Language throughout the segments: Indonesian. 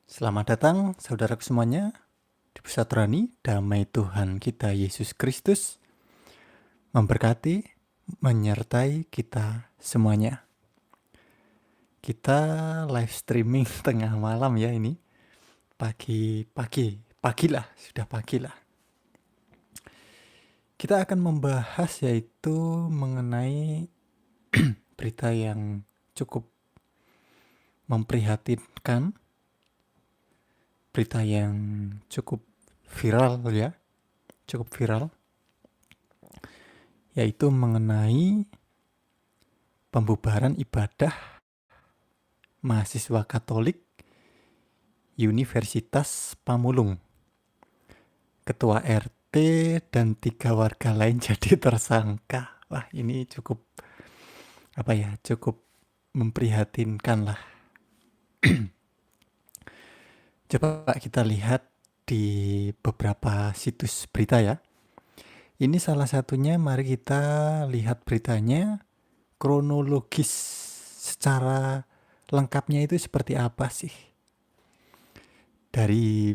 Selamat datang saudaraku semuanya di Pusat Rohani. Damai Tuhan kita Yesus Kristus memberkati, menyertai kita semuanya. Kita live streaming tengah malam ya ini. Pagilah, sudah pagilah. Kita akan membahas yaitu mengenai berita yang cukup memprihatinkan, berita yang cukup viral ya, yaitu mengenai pembubaran ibadah mahasiswa Katolik Universitas Pamulung. Ketua RT dan 3 warga lain jadi tersangka. Wah, ini cukup memprihatinkan lah. Coba kita lihat di beberapa situs berita ya. Ini salah satunya, mari kita lihat beritanya kronologis secara lengkapnya itu seperti apa sih. Dari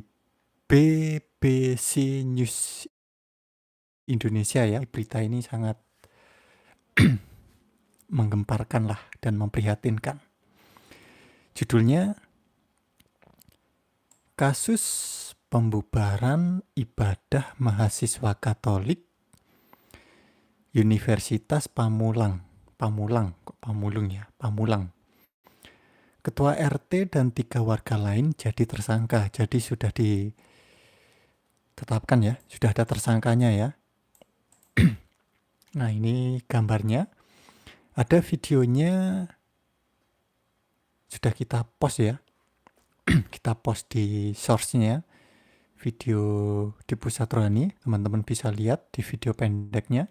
BBC News Indonesia ya, berita ini sangat menggemparkan lah dan memprihatinkan. Judulnya, kasus pembubaran ibadah mahasiswa Katolik Universitas Pamulang. Ketua RT dan 3 warga lain jadi tersangka. Jadi sudah ditetapkan ya, sudah ada tersangkanya ya. Nah, ini gambarnya. Ada videonya, sudah kita post ya. Kita post di source-nya, video di Pusat Rohani. Teman-teman bisa lihat di video pendeknya.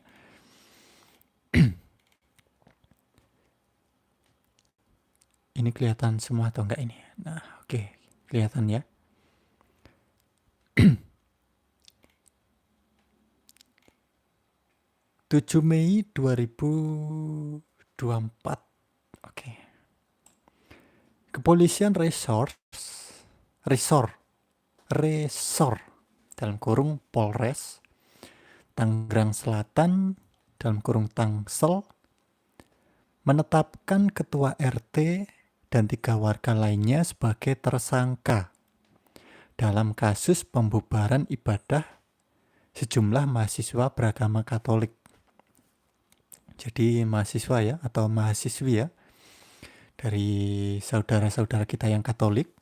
Ini kelihatan semua atau enggak ini? Nah, oke, kelihatan ya. 7 Mei 2024. Oke. Kepolisian resor dalam kurung Polres Tangerang Selatan dalam kurung Tangsel menetapkan ketua RT dan 3 warga lainnya sebagai tersangka dalam kasus pembubaran ibadah sejumlah mahasiswa beragama Katolik. Jadi mahasiswa ya, atau mahasiswi ya, dari saudara-saudara kita yang Katolik,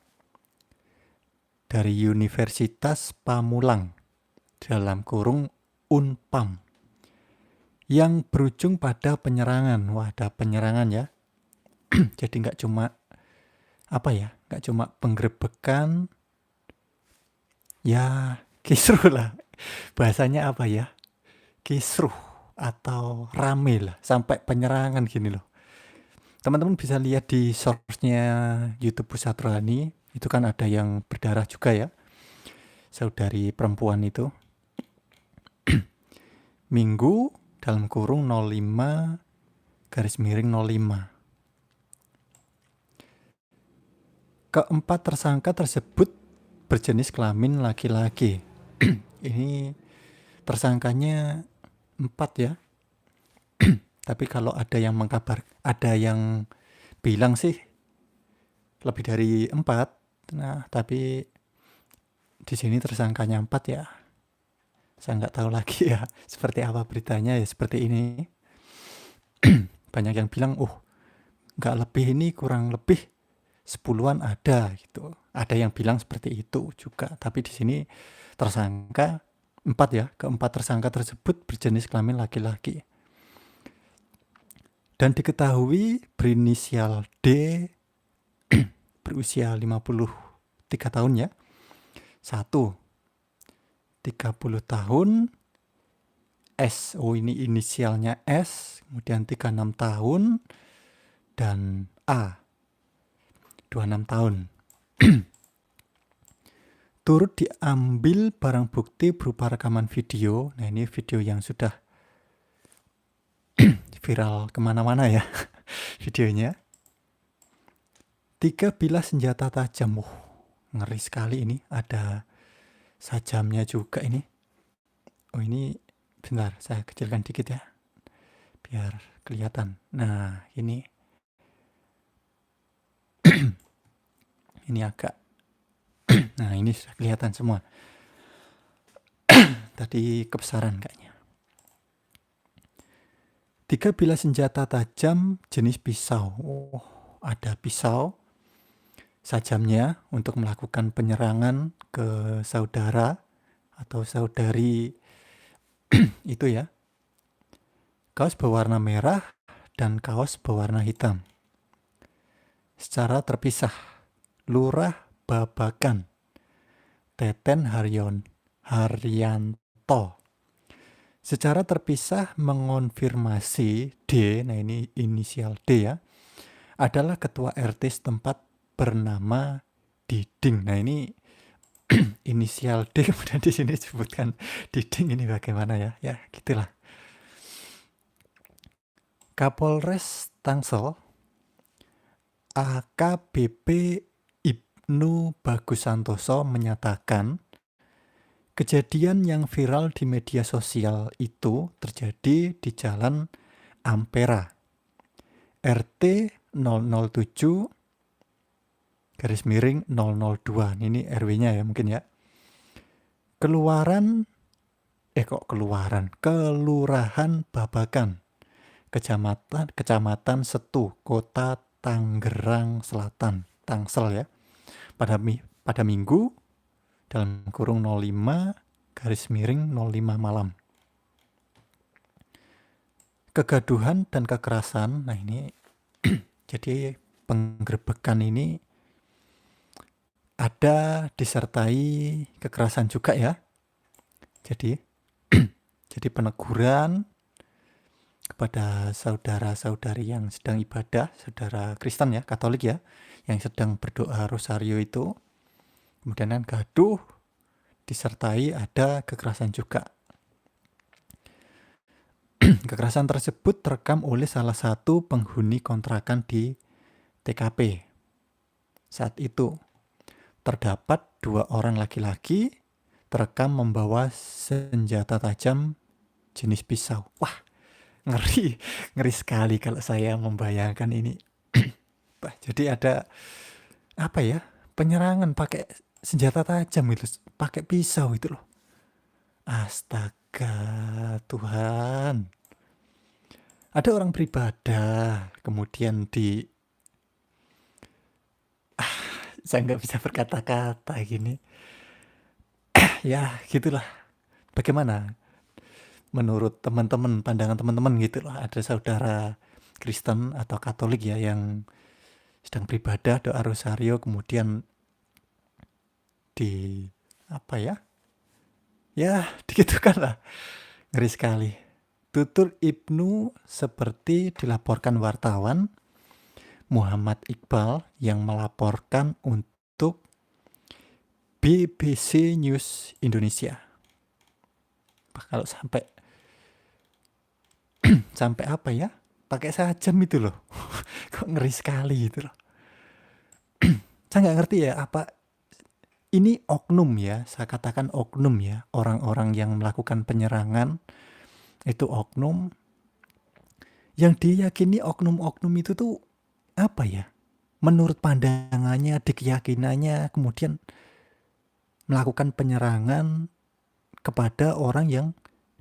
dari Universitas Pamulang dalam kurung Unpam, yang berujung pada penyerangan. Wah, ada penyerangan ya. Jadi nggak cuma penggerebekan, ya kisruh lah. Bahasanya apa ya? Kisruh atau rame lah, sampai penyerangan gini loh. Teman-teman bisa lihat di source-nya YouTube Pusat Rohani, itu kan ada yang berdarah juga ya, saudari perempuan itu. Minggu dalam kurung 05/05. Keempat tersangka tersebut berjenis kelamin laki-laki. Ini tersangkanya 4 ya. Tapi kalau ada yang bilang sih lebih dari 4. Nah, tapi di sini tersangkanya 4 ya. Saya nggak tahu lagi ya seperti apa beritanya ya, seperti ini. Banyak yang bilang, nggak lebih, ini kurang lebih 10-an ada gitu. Ada yang bilang seperti itu juga. Tapi di sini tersangka 4 ya. Keempat tersangka tersebut berjenis kelamin laki-laki. Dan diketahui berinisial D, berusia 53 tahun ya. 1, 30 tahun. S, ini inisialnya S, kemudian 36 tahun. Dan A, 26 tahun. Turut diambil barang bukti berupa rekaman video. Nah, ini video yang sudah viral kemana-mana ya videonya. 3 bilah senjata tajam. ngeri sekali ini. Ada sajamnya juga ini. Oh ini, bentar, saya kecilkan dikit ya, biar kelihatan. Nah ini, ini agak, nah ini sudah kelihatan semua. Tadi kebesaran kayaknya. 3 bilah senjata tajam jenis pisau. Oh, ada pisau sajamnya untuk melakukan penyerangan ke saudara atau saudari itu ya. Kaos berwarna merah dan kaos berwarna hitam. Secara terpisah, Lurah Babakan, Teten Haryanto. Secara terpisah mengonfirmasi D, nah ini inisial D ya, adalah ketua RT setempat bernama Diding. Nah ini inisial D kemudian di sini disebutkan Diding, ini bagaimana ya? Ya gitulah. Kapolres Tangsel AKBP Ibnu Bagus Santoso menyatakan kejadian yang viral di media sosial itu terjadi di Jalan Ampera, RT 007 garis miring 002. Ini RW-nya ya mungkin ya. Kelurahan Babakan, Kecamatan Setu, Kota Tangerang Selatan, Tangsel ya. Pada Minggu dalam kurung 05 garis miring 05 malam. Kegaduhan dan kekerasan. Nah ini jadi penggerebekan ini ada disertai kekerasan juga ya. Jadi peneguran kepada saudara-saudari yang sedang ibadah, saudara Kristen ya, Katolik ya, yang sedang berdoa rosario itu. Kemudian kan gaduh disertai ada kekerasan juga. Kekerasan tersebut terekam oleh salah satu penghuni kontrakan di TKP. Saat itu terdapat 2 orang laki-laki terekam membawa senjata tajam jenis pisau. Wah, ngeri sekali kalau saya membayangkan ini. Jadi ada apa ya, penyerangan pakai senjata tajam itu, pakai pisau itu loh. Astaga Tuhan. Ada orang beribadah kemudian saya nggak bisa berkata-kata gini. Ya gitulah. Bagaimana menurut teman-teman, pandangan teman-teman gitu loh. Ada saudara Kristen atau Katolik ya yang sedang beribadah doa rosario kemudian digitukan lah. Ngeri sekali. Tutur Ibnu seperti dilaporkan wartawan Muhammad Iqbal yang melaporkan untuk BBC News Indonesia. Kalau sampai apa ya, pakai sajam itu loh. Kok ngeri sekali itu loh. Saya nggak ngerti ya, apa ini oknum ya, saya katakan oknum ya, orang-orang yang melakukan penyerangan itu oknum, yang diyakini oknum-oknum itu tuh apa ya, menurut pandangannya, keyakinannya, kemudian melakukan penyerangan kepada orang yang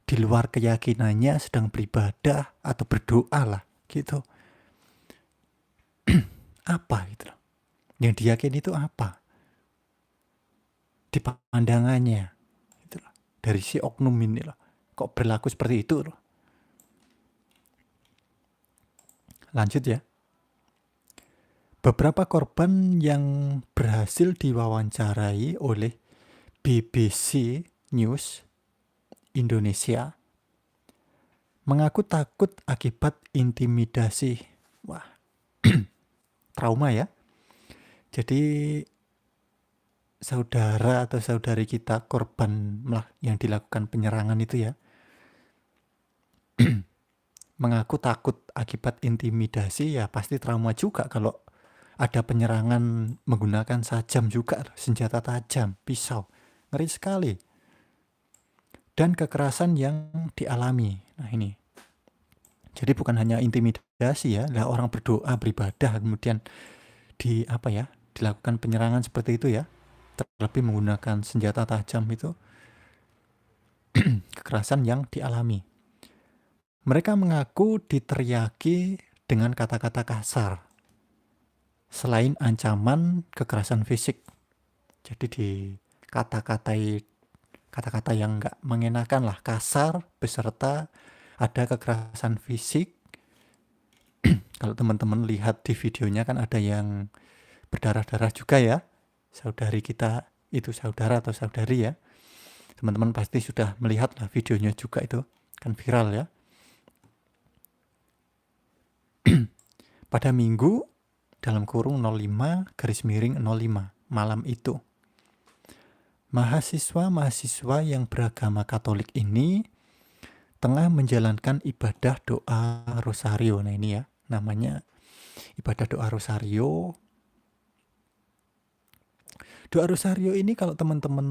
di luar keyakinannya sedang beribadah atau berdoa lah gitu. Apa gitu loh, yang diyakini itu apa di pandangannya gitu loh, dari si oknum ini loh, kok berlaku seperti itu loh. Lanjut ya. Beberapa korban yang berhasil diwawancarai oleh BBC News Indonesia mengaku takut akibat intimidasi. Wah, trauma ya. Jadi saudara atau saudari kita korban yang dilakukan penyerangan itu ya, mengaku takut akibat intimidasi, ya pasti trauma juga kalau Ada penyerangan menggunakan sajam juga, senjata tajam, pisau. Ngeri sekali. Dan kekerasan yang dialami. Nah ini. Jadi bukan hanya intimidasi ya, lah orang berdoa, beribadah, kemudian dilakukan penyerangan seperti itu ya. Terlebih menggunakan senjata tajam itu. Kekerasan yang dialami. Mereka mengaku diteriaki dengan kata-kata kasar. Selain ancaman kekerasan fisik. Jadi dikata-katai kata-kata yang nggak mengenakan lah, kasar, beserta ada kekerasan fisik. Kalau teman-teman lihat di videonya kan ada yang berdarah-darah juga ya. Saudari kita itu saudara atau saudari ya. Teman-teman pasti sudah melihat lah videonya juga, itu kan viral ya. Pada Minggu dalam kurung 05/05 malam itu, mahasiswa-mahasiswa yang beragama Katolik ini tengah menjalankan ibadah doa rosario. Nah ini ya, namanya ibadah doa rosario. Doa rosario ini kalau teman-teman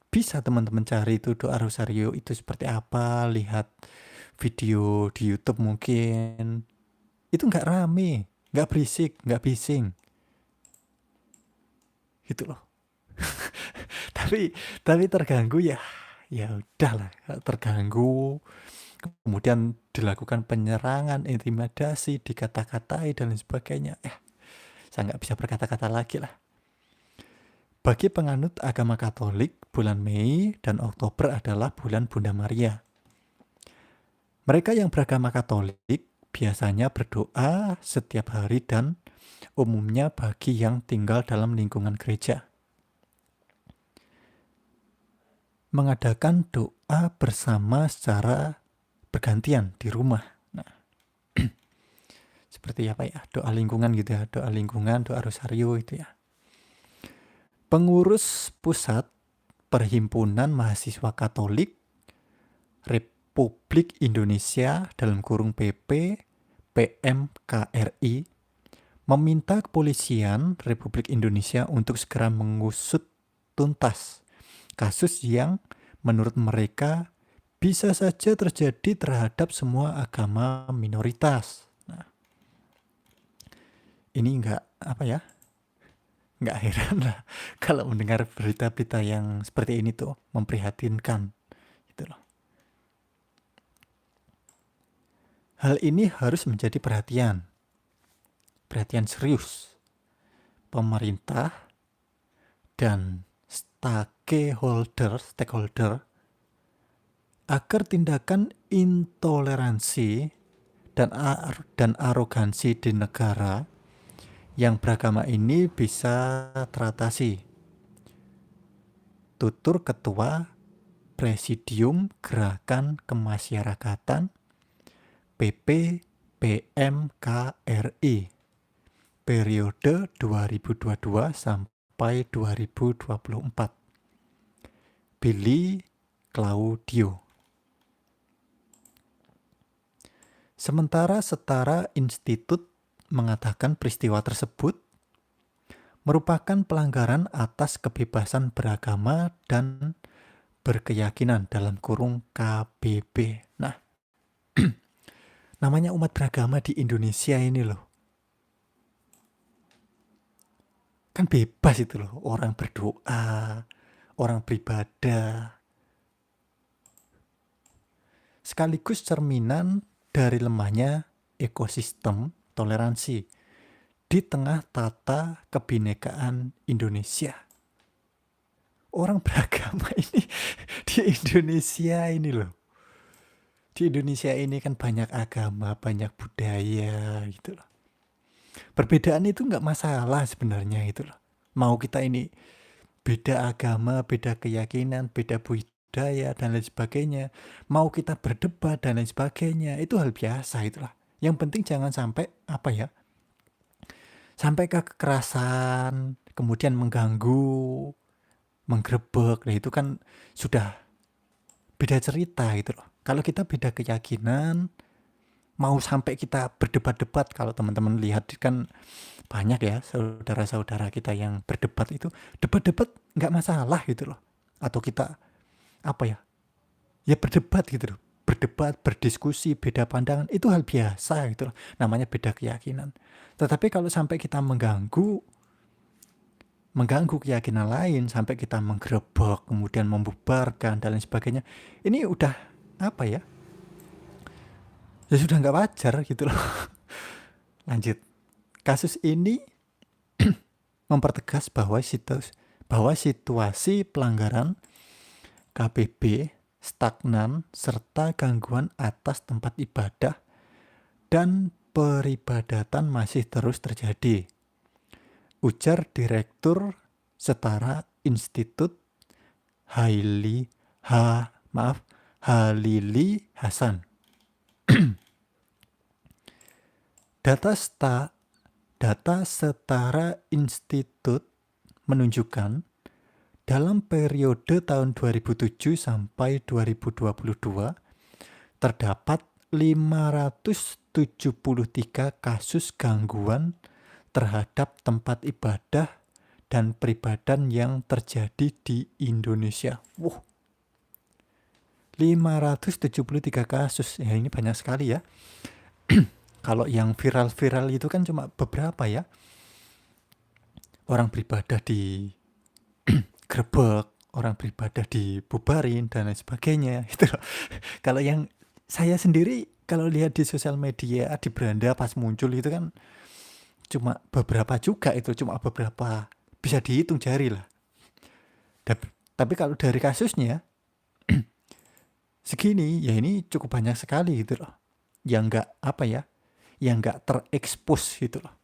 bisa teman-teman cari itu doa rosario itu seperti apa, lihat video di YouTube mungkin. Itu nggak rame, nggak berisik, nggak bising. Gitu loh. tapi terganggu ya. Ya udahlah, terganggu. Kemudian dilakukan penyerangan, intimidasi, dikata-katai dan lain sebagainya. Saya nggak bisa berkata-kata lagi lah. Bagi penganut agama Katolik, bulan Mei dan Oktober adalah bulan Bunda Maria. Mereka yang beragama Katolik biasanya berdoa setiap hari dan umumnya bagi yang tinggal dalam lingkungan gereja. Mengadakan doa bersama secara bergantian di rumah. Nah, seperti apa ya, doa lingkungan gitu ya, doa lingkungan, doa rosario itu ya. Pengurus pusat Perhimpunan Mahasiswa Katolik Republik Indonesia dalam kurung PP PMKRI meminta kepolisian Republik Indonesia untuk segera mengusut tuntas kasus yang menurut mereka bisa saja terjadi terhadap semua agama minoritas. Nah, ini nggak heran lah kalau mendengar berita-berita yang seperti ini tuh, memprihatinkan gitu loh. Hal ini harus menjadi perhatian serius pemerintah dan stakeholder agar tindakan intoleransi dan arogansi di negara yang beragama ini bisa teratasi. Tutur Ketua Presidium Gerakan Kemasyarakatan PP PMKRI periode 2022 sampai 2024. Billy Claudio. Sementara Setara Institut mengatakan peristiwa tersebut merupakan pelanggaran atas kebebasan beragama dan berkeyakinan dalam kurung KBB. Nah, namanya umat beragama di Indonesia ini loh. Kan bebas itu loh, orang berdoa, orang beribadah. Sekaligus cerminan dari lemahnya ekosistem toleransi di tengah tata kebinekaan Indonesia. Orang beragama ini di Indonesia ini loh. Di Indonesia ini kan banyak agama, banyak budaya gitu loh. Perbedaan itu nggak masalah sebenarnya itu loh. Mau kita ini beda agama, beda keyakinan, beda budaya dan lain sebagainya. Mau kita berdebat dan lain sebagainya, itu hal biasa itulah. Yang penting jangan sampai sampai ke kekerasan, kemudian mengganggu, menggerebek. Nah itu kan sudah beda cerita gitu loh. Kalau kita beda keyakinan, mau sampai kita berdebat-debat. Kalau teman-teman lihat kan banyak ya saudara-saudara kita yang berdebat itu, debat-debat nggak masalah gitu loh. Atau kita apa ya, ya berdebat gitu loh. Berdebat, berdiskusi, beda pandangan, itu hal biasa gitu loh. Namanya beda keyakinan. Tetapi kalau sampai kita mengganggu keyakinan lain, sampai kita menggerebek, kemudian membubarkan dan lain sebagainya, ini udah apa ya? Ya sudah nggak wajar gitu loh. Lanjut. Kasus ini mempertegas bahwa situasi pelanggaran KBB stagnan serta gangguan atas tempat ibadah dan peribadatan masih terus terjadi, ujar Direktur Setara Institut Halili Hasan. Data Setara Institut menunjukkan dalam periode tahun 2007 sampai 2022 terdapat 573 kasus gangguan terhadap tempat ibadah dan peribadan yang terjadi di Indonesia. 573 kasus. Ya ini banyak sekali ya. Kalau yang viral-viral itu kan cuma beberapa ya. Orang beribadah di grebek, orang beribadah dibubarin dan lain sebagainya gitu. Kalau yang saya sendiri kalau lihat di sosial media di beranda pas muncul itu kan cuma beberapa juga, itu cuma beberapa, bisa dihitung jari lah. Tapi kalau dari kasusnya segini, ya ini cukup banyak sekali gitu loh. Yang enggak apa ya, yang enggak terekspos gitu loh.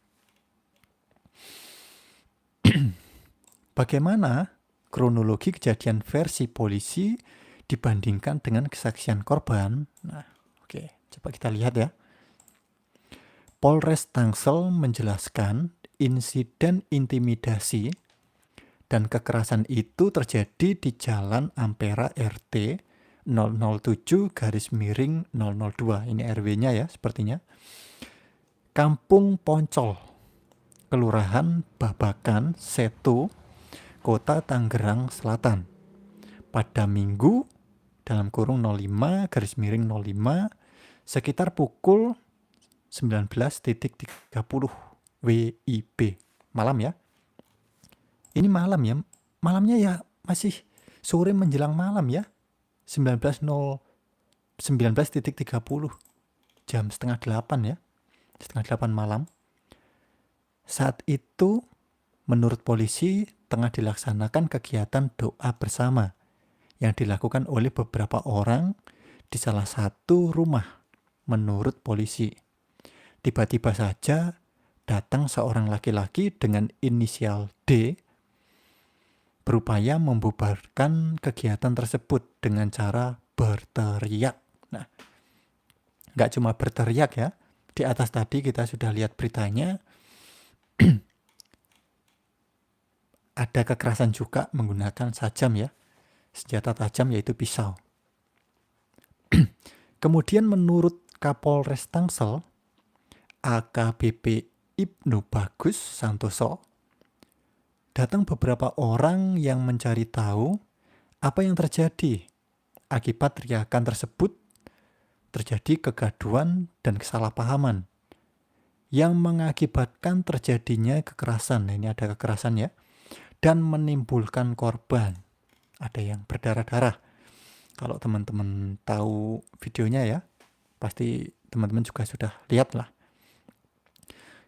Bagaimana kronologi kejadian versi polisi dibandingkan dengan kesaksian korban? Nah, oke, coba kita lihat ya. Polres Tangsel menjelaskan insiden intimidasi dan kekerasan itu terjadi di Jalan Ampera RT 007/002. Ini RW-nya ya sepertinya. Kampung Poncol, Kelurahan Babakan, Setu, Kota Tangerang Selatan. Pada Minggu dalam kurung 05/05 sekitar pukul 19.30 WIB malam ya. Ini malam ya. Malamnya ya masih sore menjelang malam ya. 19.30 jam 7:30 ya. 7:30 malam. Saat itu menurut polisi tengah dilaksanakan kegiatan doa bersama yang dilakukan oleh beberapa orang di salah satu rumah menurut polisi. Tiba-tiba saja datang seorang laki-laki dengan inisial D berupaya membubarkan kegiatan tersebut dengan cara berteriak. Nah, nggak cuma berteriak ya. Di atas tadi kita sudah lihat beritanya. Ada kekerasan juga menggunakan sajam ya. Senjata tajam yaitu pisau. Kemudian menurut Kapolres Tangsel, AKBP Ibnu Bagus Santoso, datang beberapa orang yang mencari tahu apa yang terjadi. Akibat teriakan tersebut terjadi kegaduhan dan kesalahpahaman yang mengakibatkan terjadinya kekerasan. Nah, ini ada kekerasan ya. Dan menimbulkan korban. Ada yang berdarah-darah. Kalau teman-teman tahu videonya ya, pasti teman-teman juga sudah lihat lah.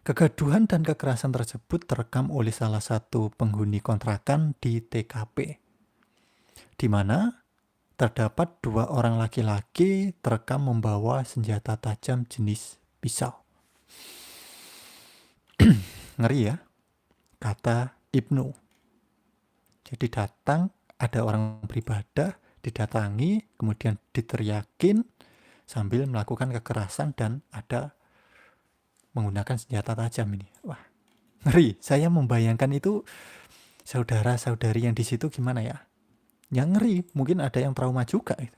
Kegaduhan dan kekerasan tersebut terekam oleh salah satu penghuni kontrakan di TKP, di mana terdapat 2 orang laki-laki terekam membawa senjata tajam jenis pisau. Ngeri ya, kata Ibnu. Jadi datang, ada orang beribadah, didatangi, kemudian diteriakin sambil melakukan kekerasan dan ada menggunakan senjata tajam ini. Wah, ngeri. Saya membayangkan itu saudara-saudari yang di situ gimana ya? Yang ngeri, mungkin ada yang trauma juga itu.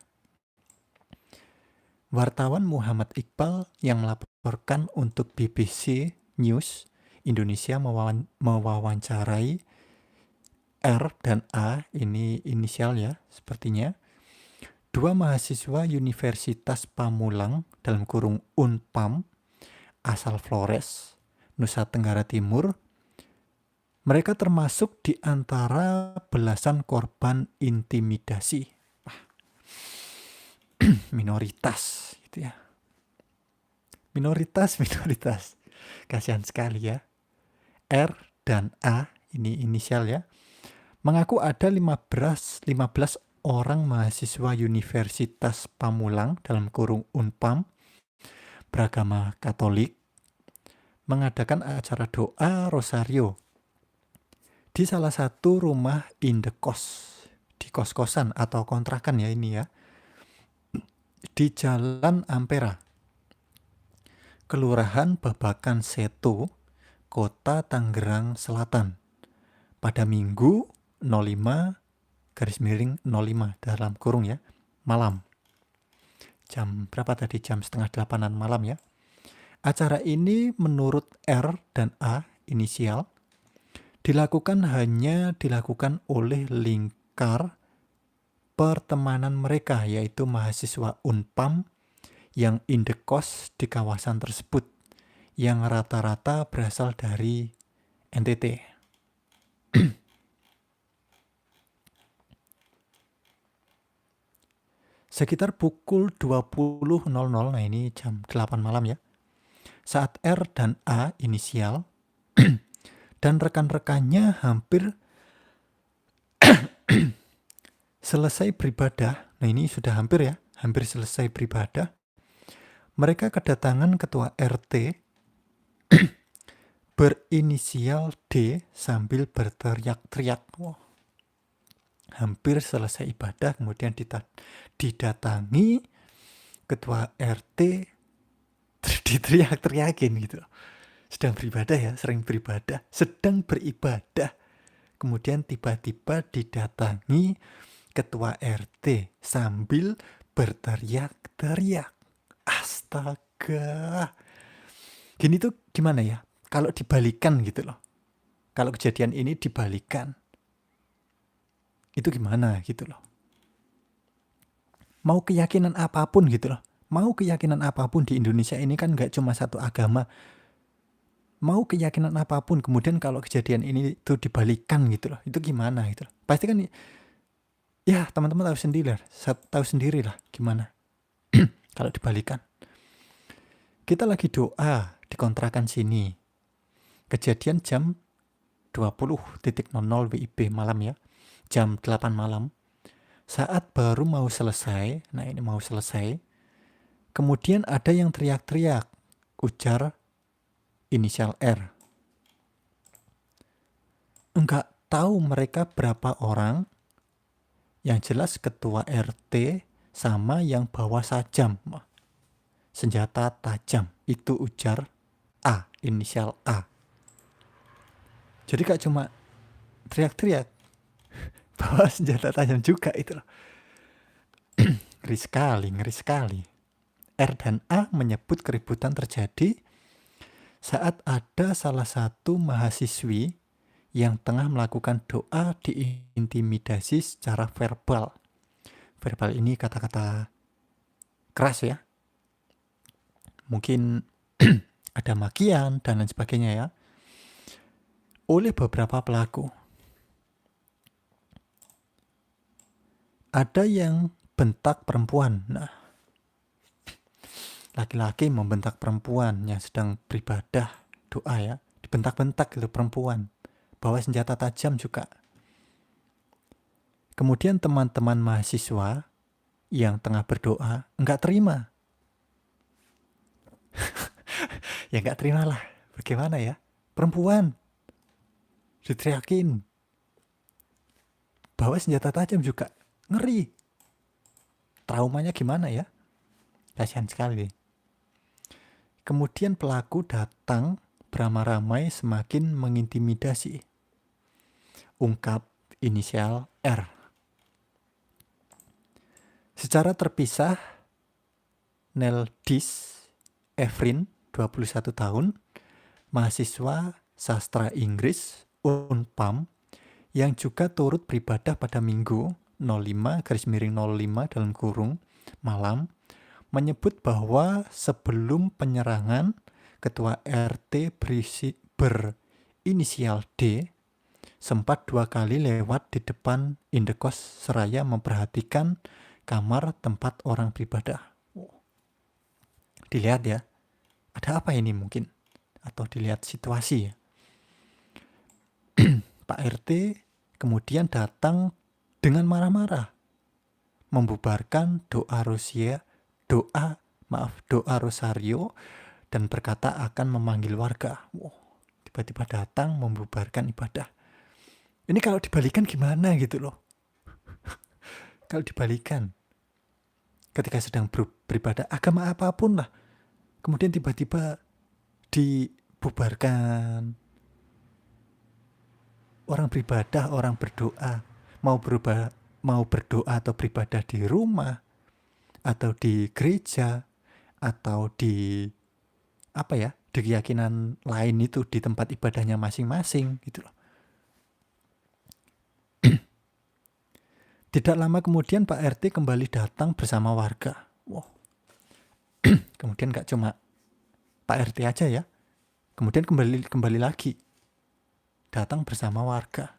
Wartawan Muhammad Iqbal yang melaporkan untuk BBC News Indonesia mewawancarai R dan A, ini inisial ya sepertinya, dua mahasiswa Universitas Pamulang dalam kurung Unpam asal Flores, Nusa Tenggara Timur. Mereka termasuk di antara belasan korban intimidasi. Minoritas gitu ya. Minoritas. Kasihan sekali ya. R dan A, ini inisial ya, mengaku ada 15 orang mahasiswa Universitas Pamulang dalam kurung Unpam beragama Katolik mengadakan acara doa rosario di salah satu rumah indekos, di kos-kosan atau kontrakan ya ini ya, di Jalan Ampera, Kelurahan Babakan Setu, Kota Tangerang Selatan, pada Minggu 05/05 dalam kurung ya, malam. Jam berapa tadi? Jam 7:30 malam ya. Acara ini menurut R dan A, inisial, dilakukan oleh lingkar pertemanan mereka, yaitu mahasiswa Unpam yang indekos di kawasan tersebut, yang rata-rata berasal dari NTT. Sekitar pukul 20.00, nah ini jam 8 malam ya, saat R dan A, inisial, dan rekan-rekannya hampir selesai beribadah. Nah ini sudah hampir selesai beribadah. Mereka kedatangan ketua RT berinisial D sambil berteriak-teriak. Wow. Hampir selesai ibadah, kemudian didatangi ketua RT, diteriak-teriakin gitu. Sedang beribadah, sedang beribadah. Kemudian tiba-tiba didatangi ketua RT sambil berteriak-teriak. Astaga. Gini tuh gimana ya? Kalau dibalikan gitu loh. Kalau kejadian ini dibalikan, itu gimana gitu loh. Mau keyakinan apapun gitu loh. Mau keyakinan apapun di Indonesia ini kan gak cuma satu agama. Mau keyakinan apapun, kemudian kalau kejadian ini tuh dibalikan gitu loh, itu gimana gitu loh. Pasti kan ya teman-teman tahu sendiri lah gimana kalau dibalikan. Kita lagi doa di kontrakan sini, kejadian jam 20.00 WIB malam ya, jam 8 malam, saat baru mau selesai. Nah ini mau selesai, kemudian ada yang teriak-teriak, ujar inisial R. Enggak tahu mereka berapa orang, yang jelas ketua RT sama yang bawa sajam, senjata tajam, itu ujar A, inisial A. Jadi gak cuma teriak-teriak, bawa senjata tajam juga itu loh. Ngeri sekali. R dan A menyebut keributan terjadi saat ada salah satu mahasiswi yang tengah melakukan doa diintimidasi secara verbal. Verbal ini kata-kata keras ya. Mungkin ada makian dan lain sebagainya ya, oleh beberapa pelaku. Ada yang bentak perempuan. Nah, laki-laki membentak perempuan yang sedang beribadah doa ya, dibentak-bentak gitu perempuan, bawa senjata tajam juga. Kemudian teman-teman mahasiswa yang tengah berdoa enggak terima. Ya enggak terima lah, bagaimana ya, perempuan diteriakin, bawa senjata tajam juga, ngeri. Traumanya gimana ya, kasihan sekali. Kemudian pelaku datang beramai-ramai semakin mengintimidasi, ungkap inisial R. Secara terpisah, Neldis Efrin, 21 tahun, mahasiswa sastra Inggris Unpam, yang juga turut beribadah pada Minggu 05/05 dalam kurung malam, menyebut bahwa sebelum penyerangan, ketua RT berinisial D sempat 2 kali lewat di depan indekos seraya memperhatikan kamar tempat orang beribadah. Dilihat ya, ada apa ini mungkin? Atau dilihat situasi ya. Pak RT kemudian datang dengan marah-marah, membubarkan doa rosario dan berkata akan memanggil warga. Tiba-tiba datang membubarkan ibadah. Ini kalau dibalikan gimana gitu loh. Kalau dibalikan, ketika sedang beribadah agama apapun lah, kemudian tiba-tiba dibubarkan. Orang beribadah, orang berdoa, mau berdoa atau beribadah di rumah, atau di gereja, atau di di keyakinan lain itu, di tempat ibadahnya masing-masing gitu loh. Tidak lama kemudian Pak RT kembali datang bersama warga. Kemudian gak cuma Pak RT aja ya, kemudian kembali lagi datang bersama warga.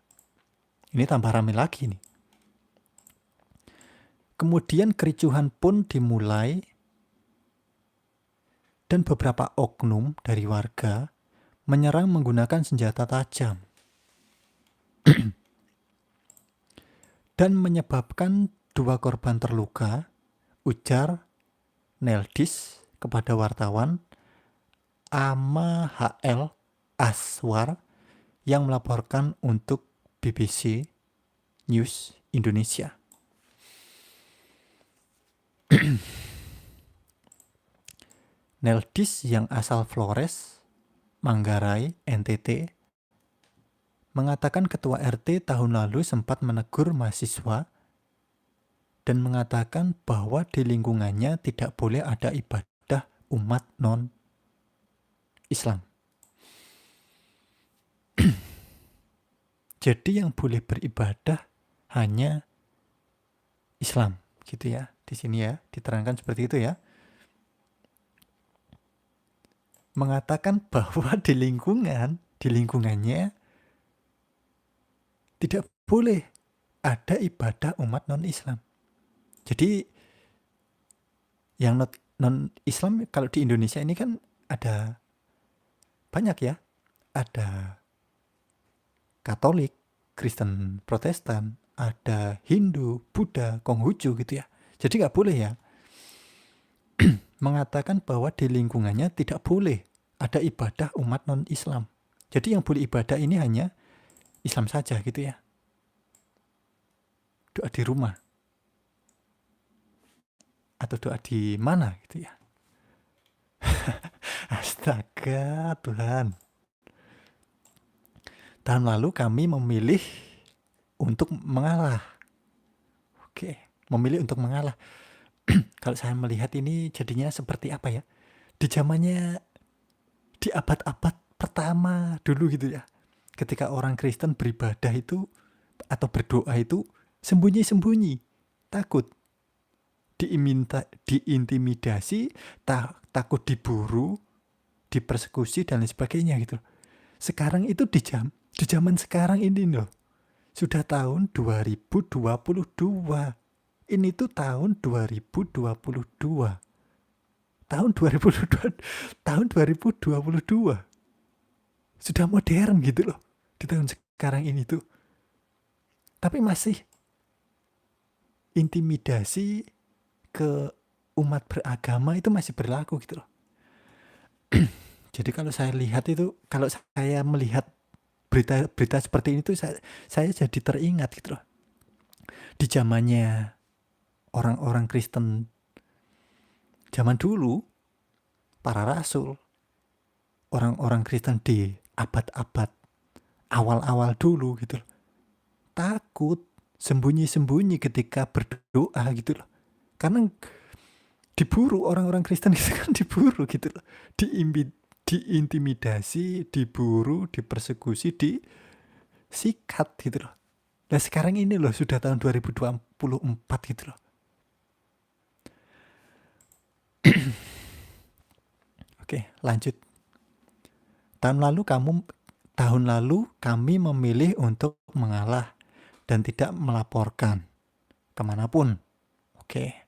Ini tambah ramai lagi nih. Kemudian kericuhan pun dimulai dan beberapa oknum dari warga menyerang menggunakan senjata tajam dan menyebabkan 2 korban terluka, ujar Neldis kepada wartawan Ama HL Aswar yang melaporkan untuk BBC News Indonesia. Neldis yang asal Flores, Manggarai, NTT, mengatakan ketua RT tahun lalu sempat menegur mahasiswa dan mengatakan bahwa di lingkungannya tidak boleh ada ibadah umat non-Islam. Jadi yang boleh beribadah hanya Islam, gitu ya. Di sini ya, diterangkan seperti itu ya. Mengatakan bahwa di lingkungannya tidak boleh ada ibadah umat non-Islam. Jadi yang non-Islam kalau di Indonesia ini kan ada banyak ya. Ada Katolik, Kristen Protestan, ada Hindu, Buddha, Konghucu gitu ya. Jadi gak boleh ya. Mengatakan bahwa di lingkungannya tidak boleh ada ibadah umat non-Islam. Jadi yang boleh ibadah ini hanya Islam saja gitu ya. Doa di rumah. Atau doa di mana gitu ya. Astaga Tuhan. Tahun lalu kami memilih untuk mengalah. Memilih untuk mengalah. Kalau saya melihat ini jadinya seperti apa ya? Di zamannya, di abad-abad pertama dulu gitu ya. Ketika orang Kristen beribadah itu atau berdoa itu sembunyi-sembunyi, takut diintimidasi, takut diburu, dipersekusi dan lain sebagainya gitu. Sekarang itu di zaman sekarang ini loh. Sudah tahun 2022. Ini tuh tahun 2022. Tahun 2022. Sudah modern gitu loh. Di tahun sekarang ini tuh. Tapi masih intimidasi ke umat beragama itu masih berlaku gitu loh. Jadi kalau saya lihat itu, kalau saya melihat berita seperti ini tuh saya jadi teringat gitu loh. Di zamannya orang-orang Kristen zaman dulu, para rasul, orang-orang Kristen di abad-abad awal-awal dulu gitu loh, takut sembunyi-sembunyi ketika berdoa gitu loh. Karena diburu orang-orang Kristen gitu kan, diburu gitu loh. Diintimidasi, diburu, dipersekusi, disikat gitu loh. Nah sekarang ini loh sudah tahun 2024 gitu loh. Oke, lanjut. Tahun lalu kami memilih untuk mengalah dan tidak melaporkan kemanapun. Oke.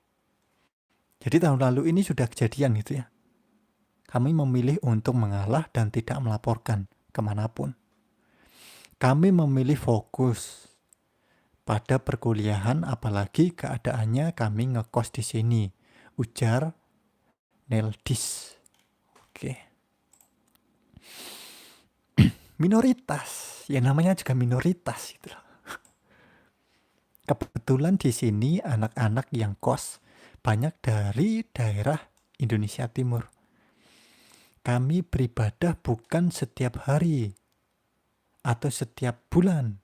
Jadi tahun lalu ini sudah kejadian gitu ya. Kami memilih untuk mengalah dan tidak melaporkan kemanapun. Kami memilih fokus pada perkuliahan, apalagi keadaannya kami ngekos di sini, ujar Neldis. Oke. Minoritas, ya namanya juga minoritas gitu loh. Kebetulan di sini anak-anak yang kos banyak dari daerah Indonesia Timur. Kami beribadah bukan setiap hari atau setiap bulan.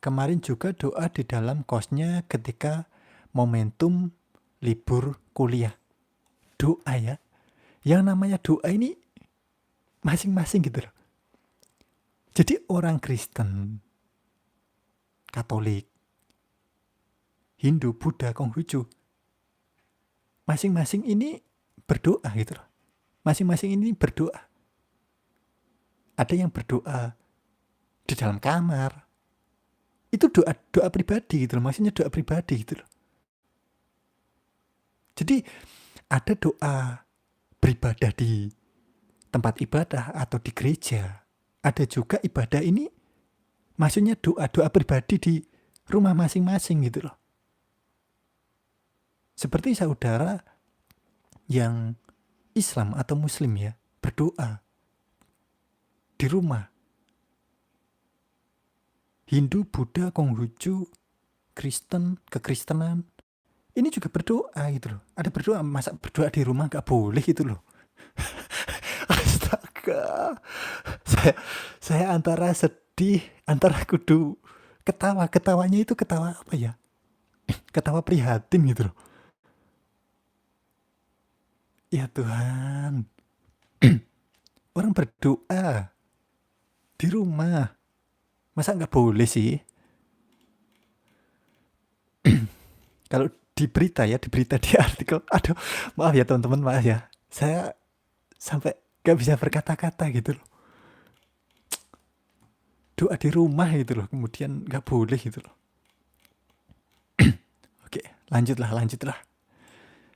Kemarin juga doa di dalam kosnya ketika momentum libur kuliah. Doa ya. Yang namanya doa ini masing-masing gitu loh. Jadi orang Kristen, Katolik, Hindu, Buddha, Konghucu, masing-masing ini berdoa gitu loh. Masing-masing ini berdoa. Ada yang berdoa di dalam kamar. Itu doa pribadi gitu loh. Maksudnya doa pribadi gitu loh. Jadi ada doa beribadah di tempat ibadah atau di gereja. Ada juga ibadah ini maksudnya doa pribadi di rumah masing-masing gitu loh. Seperti saudara yang Islam atau Muslim ya, berdoa di rumah. Hindu, Buddha, Konghucu, Kristen, kekristenan, ini juga berdoa gitu loh. Ada berdoa, masa berdoa di rumah gak boleh gitu loh. Astaga. Saya antara sedih, antara kudu ketawa. Ketawanya itu ketawa apa ya? Ketawa prihatin gitu loh. Ya Tuhan. Orang berdoa di rumah. Masa nggak boleh sih? Kalau di berita di artikel. Aduh, maaf ya teman-teman, maaf ya. Saya sampai nggak bisa berkata-kata gitu loh. Doa di rumah gitu loh. Kemudian nggak boleh gitu loh. Oke, lanjutlah.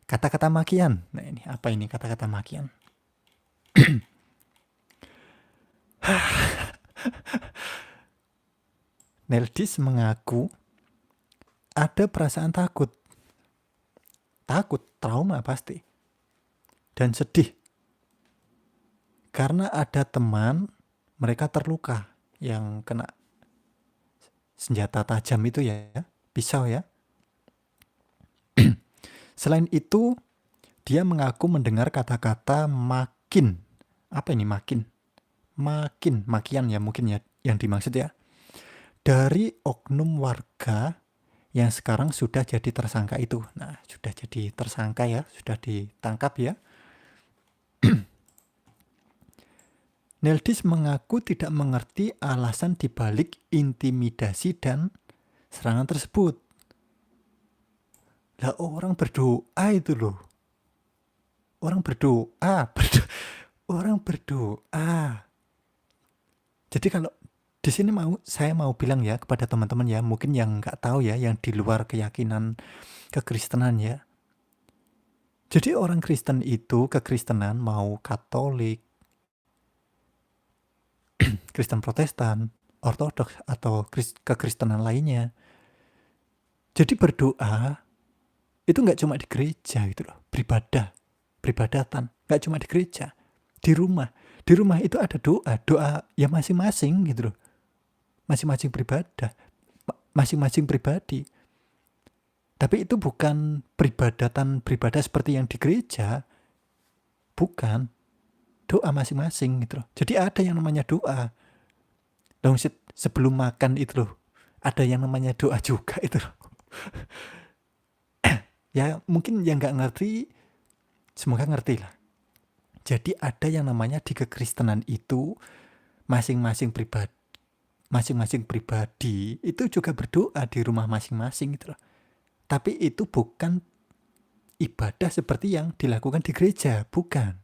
Kata-kata makian. Nah ini, apa ini kata-kata makian? Neldis mengaku ada perasaan takut, trauma pasti, dan sedih. Karena ada teman mereka terluka yang kena senjata tajam itu ya, pisau ya. Selain itu, dia mengaku mendengar kata-kata makin. Apa ini makin? Makian ya mungkin ya yang dimaksud ya. Dari oknum warga yang sekarang sudah jadi tersangka itu. Nah, sudah jadi tersangka ya, sudah ditangkap ya. Neldis mengaku tidak mengerti alasan dibalik intimidasi dan serangan tersebut. Lah orang berdoa itu loh. Orang berdoa. Jadi kalau di sini saya mau bilang ya kepada teman-teman ya, mungkin yang nggak tahu ya, yang di luar keyakinan kekristenan ya. Jadi orang Kristen itu kekristenan mau Katolik, Kristen Protestan, Ortodoks atau kekristenan lainnya. Jadi berdoa itu nggak cuma di gereja gitu loh, peribadatan, nggak cuma di gereja, di rumah itu ada doa ya masing-masing gitu loh, masing-masing pribadi. Tapi itu bukan beribadah seperti yang di gereja, bukan, doa masing-masing gitu loh. Jadi ada yang namanya doa. Lalu sebelum makan itu loh, ada yang namanya doa juga itu loh. Ya mungkin yang nggak ngerti, semoga ngerti lah. Jadi ada yang namanya di kekristenan itu masing-masing pribadi itu juga berdoa di rumah masing-masing gitu loh. Tapi itu bukan ibadah seperti yang dilakukan di gereja, bukan.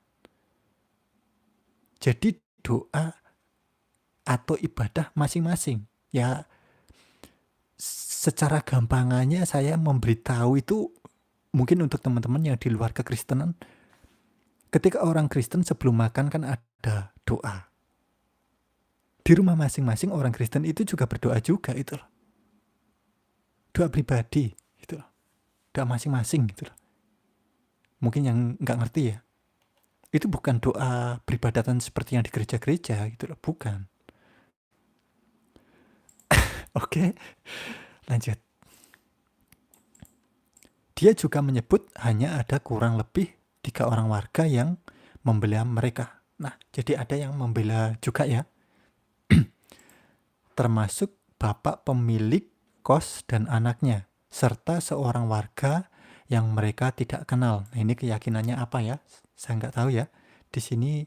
Jadi doa atau ibadah masing-masing. Ya secara gampangannya saya memberitahu itu mungkin untuk teman-teman yang di luar kekristenan, ketika orang Kristen sebelum makan kan ada doa. Di rumah masing-masing orang Kristen itu juga berdoa juga itu loh. Doa pribadi gitu loh. Doa masing-masing gitu loh. Mungkin yang nggak ngerti ya. Itu bukan doa peribadatan seperti yang di gereja-gereja gitu loh, bukan. Oke, lanjut. Dia juga menyebut hanya ada kurang lebih 3 orang warga yang membela mereka. Nah, jadi ada yang membela juga ya. Termasuk bapak pemilik kos dan anaknya, serta seorang warga yang mereka tidak kenal. Nah, ini keyakinannya apa ya? Saya nggak tahu ya. Di sini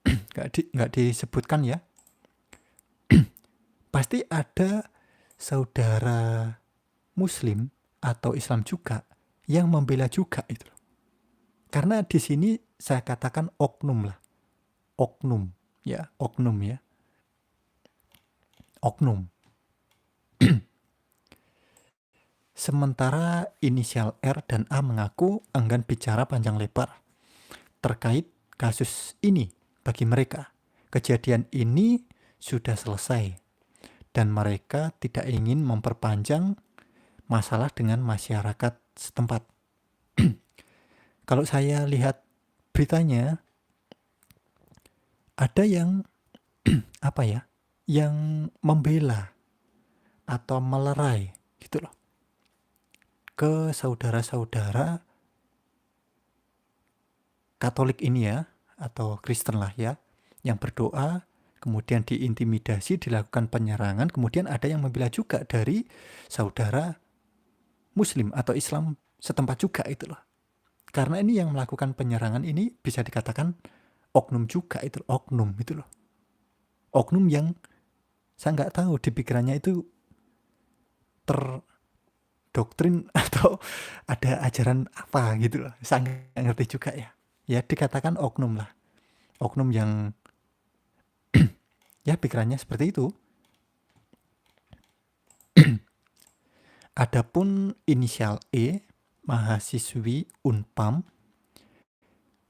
nggak disebutkan ya. Pasti ada saudara Muslim atau Islam juga yang membela juga itu. Karena di sini saya katakan oknum lah. Oknum ya. Oknum. Sementara inisial R dan A mengaku enggan bicara panjang lebar terkait kasus ini bagi mereka. Kejadian ini sudah selesai dan mereka tidak ingin memperpanjang masalah dengan masyarakat setempat. Kalau saya lihat beritanya, ada yang apa ya, yang membela atau melerai gitu loh ke saudara-saudara Katolik ini ya, atau Kristen lah ya, yang berdoa, kemudian diintimidasi, dilakukan penyerangan, kemudian ada yang membela juga dari saudara Muslim atau Islam setempat juga itu loh. Karena ini yang melakukan penyerangan ini bisa dikatakan oknum juga itu, oknum itu loh. Oknum yang saya nggak tahu di pikirannya itu terdoktrin atau ada ajaran apa gitu loh. Saya nggak ngerti juga ya. Ya dikatakan oknum lah. Oknum yang ya pikirannya seperti itu. Adapun inisial E, mahasiswi Unpam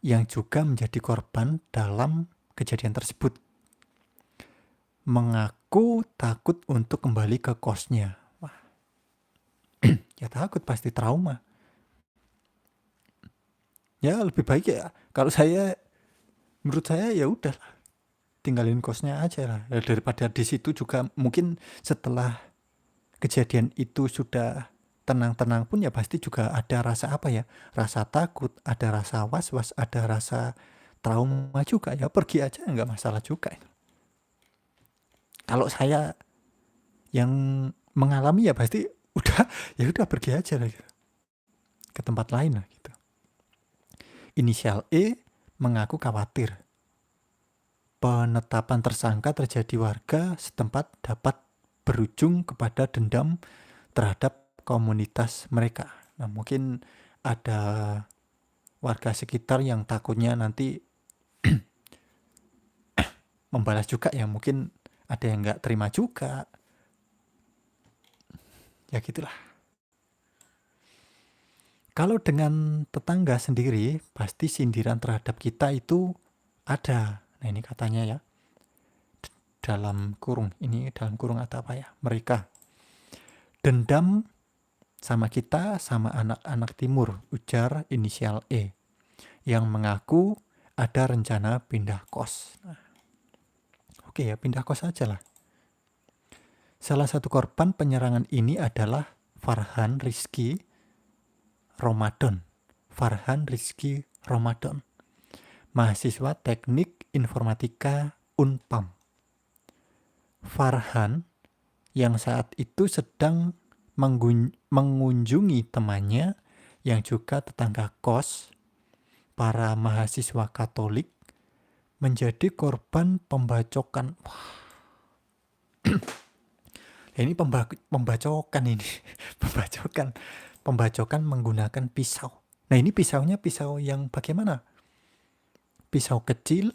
yang juga menjadi korban dalam kejadian tersebut, mengaku takut untuk kembali ke kosnya. Wah, ya takut, pasti trauma. Ya lebih baik ya, kalau menurut saya ya udah tinggalin kosnya aja lah, daripada di situ juga mungkin setelah kejadian itu sudah tenang-tenang pun ya pasti juga ada rasa apa ya, rasa takut, ada rasa was-was, ada rasa trauma juga ya, pergi aja nggak masalah juga. Kalau saya yang mengalami ya pasti udah ya udah pergi aja lah gitu, ke tempat lain lah gitu. Inisial E mengaku khawatir penetapan tersangka terjadi warga setempat dapat berujung kepada dendam terhadap komunitas mereka. Nah, mungkin ada warga sekitar yang takutnya nanti membalas juga ya, mungkin ada yang nggak terima juga. Ya gitulah. Kalau dengan tetangga sendiri, pasti sindiran terhadap kita itu ada. Nah ini katanya ya, dalam kurung atau apa ya, mereka dendam sama kita, sama anak-anak timur, ujar inisial E, yang mengaku ada rencana pindah kos. Nah, oke ya, pindah kos aja lah. Salah satu korban penyerangan ini adalah Farhan Rizky Ramadan, mahasiswa teknik informatika Unpam. Farhan yang saat itu sedang mengunjungi temannya yang juga tetangga kos, para mahasiswa Katolik, menjadi korban pembacokan. Wah, ini pembacokan ini. Pembacokan menggunakan pisau. Nah, ini pisaunya pisau yang bagaimana? Pisau kecil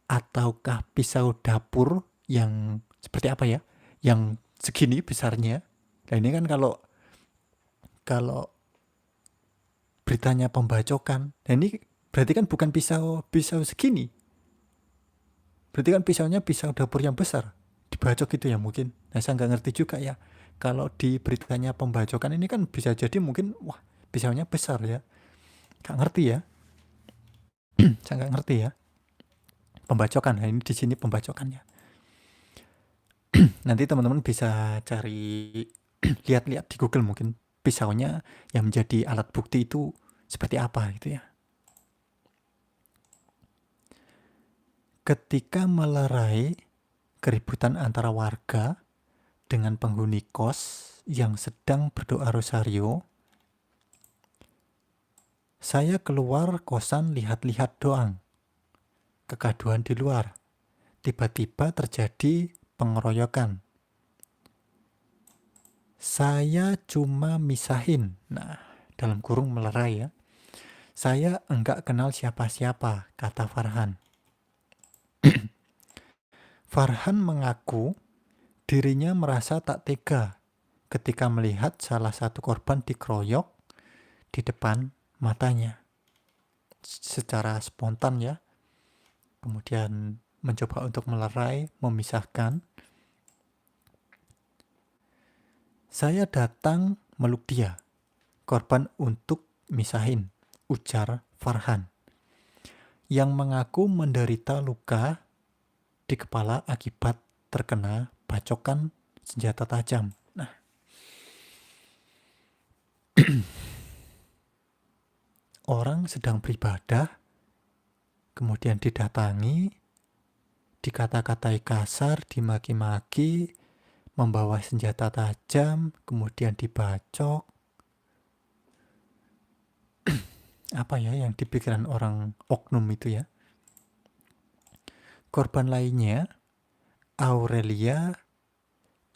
ataukah pisau dapur yang seperti apa ya? Yang segini besarnya. Nah, ini kan kalau beritanya pembacokan. Nah, ini berarti kan bukan pisau segini. Berarti kan pisaunya pisau dapur yang besar. Dibacok gitu ya mungkin. Nah, saya nggak ngerti juga ya. Kalau di beritanya pembacokan ini kan bisa jadi mungkin, wah, pisaunya besar ya. Nggak ngerti ya. Saya nggak ngerti ya. Pembacokan. Nah, ini di sini pembacokannya. Nanti teman-teman bisa cari, lihat-lihat di Google mungkin pisaunya yang menjadi alat bukti itu seperti apa gitu ya. Ketika melerai keributan antara warga dengan penghuni kos yang sedang berdoa rosario, saya keluar kosan lihat-lihat doang. Kegaduhan di luar. Tiba-tiba terjadi pengeroyokan. Saya cuma misahin. Nah, dalam kurung melerai ya. Saya enggak kenal siapa-siapa, kata Farhan. Farhan mengaku dirinya merasa tak tega ketika melihat salah satu korban dikeroyok di depan matanya. Secara spontan ya. Kemudian mencoba untuk melerai, memisahkan. Saya datang meluk dia, korban untuk misahin, ujar Farhan, yang mengaku menderita luka di kepala akibat terkena bacokan senjata tajam. Nah, orang sedang beribadah, kemudian didatangi, dikata-katai kasar, dimaki-maki, membawa senjata tajam, kemudian dibacok. Apa ya yang dipikiran orang oknum itu ya? Korban lainnya, Aurelia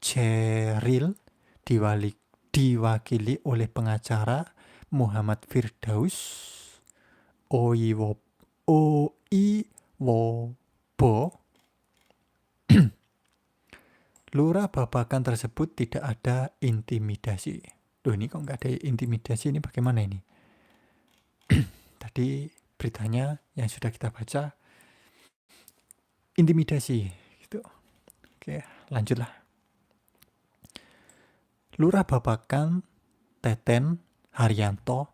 Cheryl, diwakili oleh pengacara Muhammad Firdaus Oiwobo. Lurah babakan tersebut tidak ada intimidasi. Loh, ini kok nggak ada intimidasi, ini bagaimana ini? Tadi beritanya yang sudah kita baca intimidasi gitu. Oke, lanjutlah. Lurah Babakan Teten Haryanto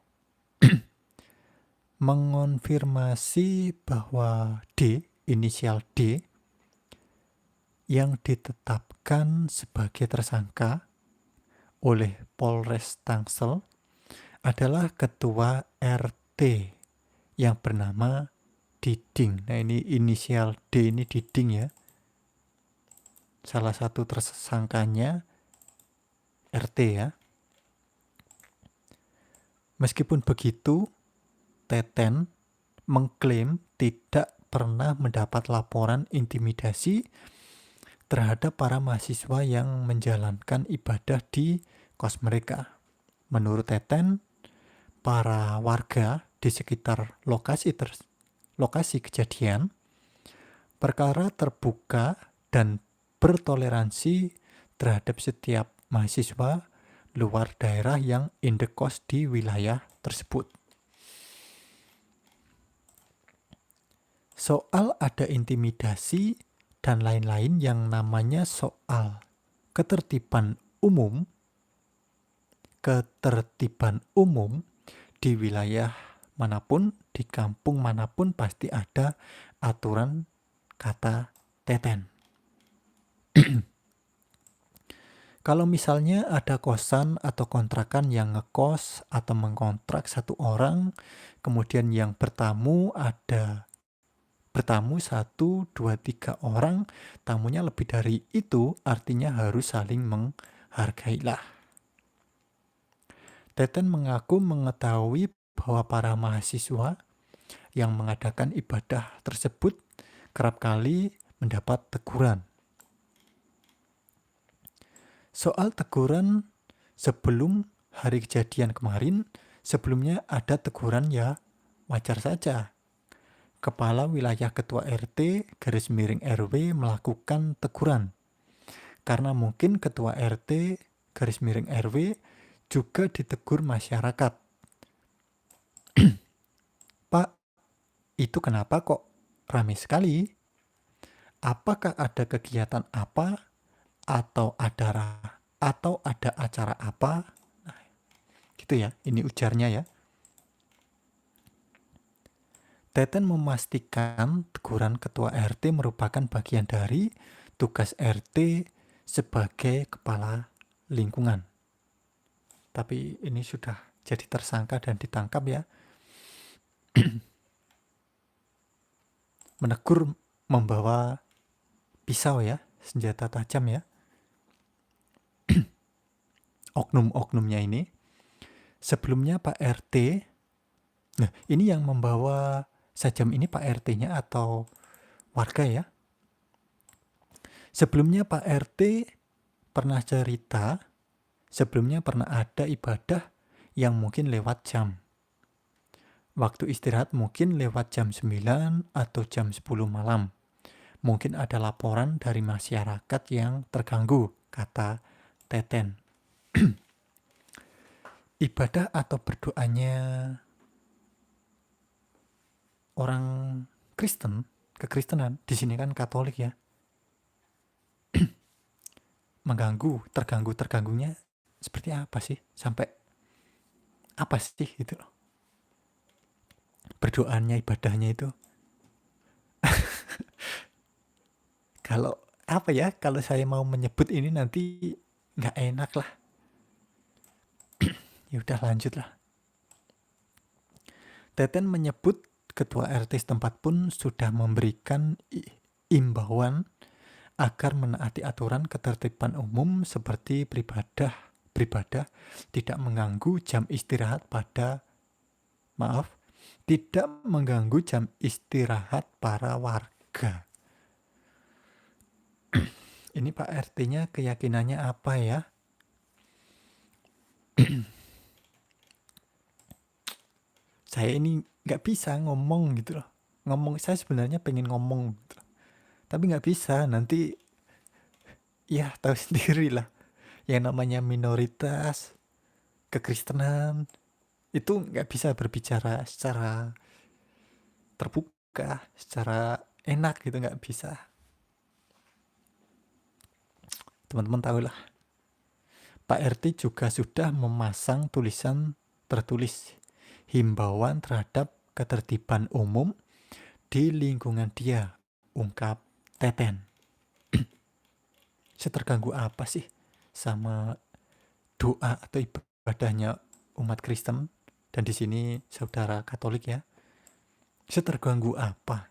mengonfirmasi bahwa D, inisial D, yang ditetapkan sebagai tersangka oleh Polres Tangsel adalah ketua RT yang bernama Diding. Nah, ini inisial D ini Diding ya. Salah satu tersangkanya RT ya. Meskipun begitu, Teten mengklaim tidak pernah mendapat laporan intimidasi terhadap para mahasiswa yang menjalankan ibadah di kos mereka. Menurut Teten, para warga di sekitar lokasi kejadian, perkara terbuka dan bertoleransi terhadap setiap mahasiswa luar daerah yang indekos di wilayah tersebut. Soal ada intimidasi dan lain-lain yang namanya soal ketertiban umum di wilayah manapun, di kampung manapun pasti ada aturan, kata Teten. Kalau misalnya ada kosan atau kontrakan yang ngekos atau mengkontrak satu orang, kemudian yang bertamu 1, 2, 3 orang, tamunya lebih dari itu, artinya harus saling menghargailah. Teten mengaku mengetahui bahwa para mahasiswa yang mengadakan ibadah tersebut kerap kali mendapat teguran. Soal teguran sebelum hari kejadian kemarin, sebelumnya ada teguran ya wajar saja. Kepala wilayah ketua RT garis miring RW melakukan teguran. Karena mungkin ketua RT garis miring RW juga ditegur masyarakat. Pak, itu kenapa kok ramai sekali? Apakah ada kegiatan apa atau ada acara apa? Nah, gitu ya, ini ujarnya ya. Teten memastikan teguran ketua RT merupakan bagian dari tugas RT sebagai kepala lingkungan. Tapi ini sudah jadi tersangka dan ditangkap ya. Menegur membawa pisau ya, senjata tajam ya. Oknum-oknumnya ini. Sebelumnya Pak RT, nah ini yang membawa sajam ini Pak RT-nya atau warga ya. Sebelumnya Pak RT pernah cerita, sebelumnya pernah ada ibadah yang mungkin lewat jam. Waktu istirahat mungkin lewat jam 9 atau jam 10 malam. Mungkin ada laporan dari masyarakat yang terganggu, kata Teten. Ibadah atau berdoanya orang Kristen, kekristenan, di sini kan Katolik ya, terganggunya seperti apa sih? Sampai apa sih gitu loh. Berdoanya, ibadahnya itu. Kalau apa ya, kalau saya mau menyebut ini nanti nggak enak lah. Ya udah lanjut lah. Teten menyebut ketua RT setempat pun sudah memberikan imbauan agar menaati aturan ketertiban umum seperti beribadah tidak mengganggu jam istirahat tidak mengganggu jam istirahat para warga. Ini Pak RT-nya keyakinannya apa ya? Saya ini nggak bisa ngomong gitu loh. Saya sebenarnya pengen ngomong gitu loh. Tapi nggak bisa, nanti ya tahu sendiri lah. Yang namanya minoritas kekristenan itu nggak bisa berbicara secara terbuka, secara enak gitu, nggak bisa. Teman-teman tahu lah. Pak RT juga sudah memasang tulisan tertulis himbauan terhadap ketertiban umum di lingkungan dia, ungkap Teten. Seterganggu apa sih sama doa atau ibadahnya umat Kristen, dan di sini saudara Katolik ya? Seterganggu apa?